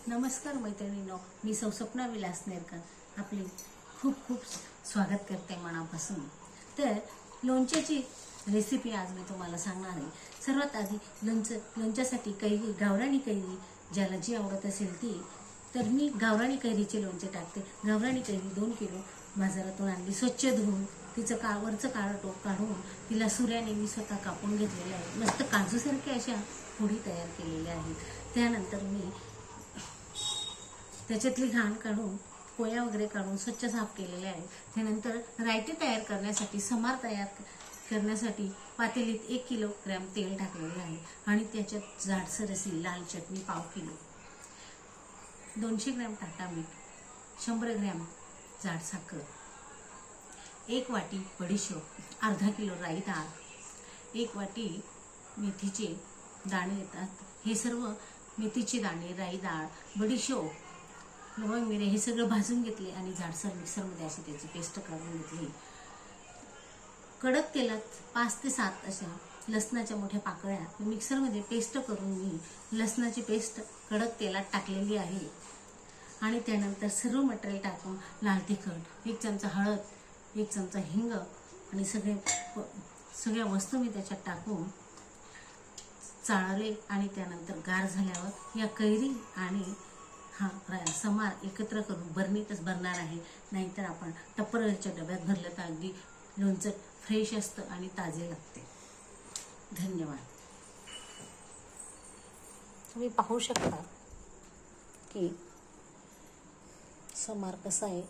नमस्कार मैत्रिणींनो, मी सौसपना विलास नेरकर आपले खूप खूप स्वागत करते मनापासून। तर लोणच्याची रेसिपी आज मी तुम्हाला सांगणार आहे। सर्वात आधी लोणच्यासाठी कैरी, गावरानी कैरी ज्याला जी आवडत असेल ती, तर मी गावरानी कैरीचे लोणचे टाकते। गावरानी कैरी 2 किलो बाजारातून आणली, स्वच्छ धुवून तिचं वरचं काळं टोक काढून तिला सुऱ्याने मी स्वतः कापून घेतलेलं आहे। मस्त काजूसारख्या अशा फोडी तयार केलेल्या आहेत। त्यानंतर मी त्याच्यातली घाण काढून, कोया वगैरे काढून स्वच्छ साफ केलेले आहे। त्यानंतर रायते तयार करण्यासाठी, समार तयार करण्यासाठी पातेलीत 1 किलोग्रॅम तेल टाकलेले आहे आणि त्याच्यात जाडसर अशी लाल चटणी पाव किलो, 200 ग्रॅम टाटा मीठ, 100 ग्रॅम जाड साखर, 1 वाटी बडीशोप, अर्धा किलो राई डाळ, 1 वाटी मेथीचे दाणे येतात। हे सर्व मेथीचे दाणे, राई डाळ, बडीशोप, लवंग, मिरे हे सगळं भाजून घेतले आणि जाडसर मिक्सरमध्ये अशी त्याची पेस्ट काढून घेतली। कडक तेलात 5 ते 7 अशा लसणाच्या मोठ्या पाकळ्या मिक्सरमध्ये पेस्ट करून मी लसणाची पेस्ट कडक तेलात टाकलेली आहे। आणि त्यानंतर सर्व मटेरियल टाकून लाल तिखट, 1 चमचा हळद, 1 चमचा हिंग आणि सगळ्या वस्तू मी त्याच्यात टाकून चाळले आणि त्यानंतर गार झाल्यावर या कैरी आणि समार एकत्र करून बरणीतच भरणार आहे। नाहीतर आपण टप्परच्या डब्यात भरलं तर अगदी लोणचं फ्रेश असतं आणि ताजे लागते। धन्यवाद। तुम्ही पाहू शकता की समार कसा आहे।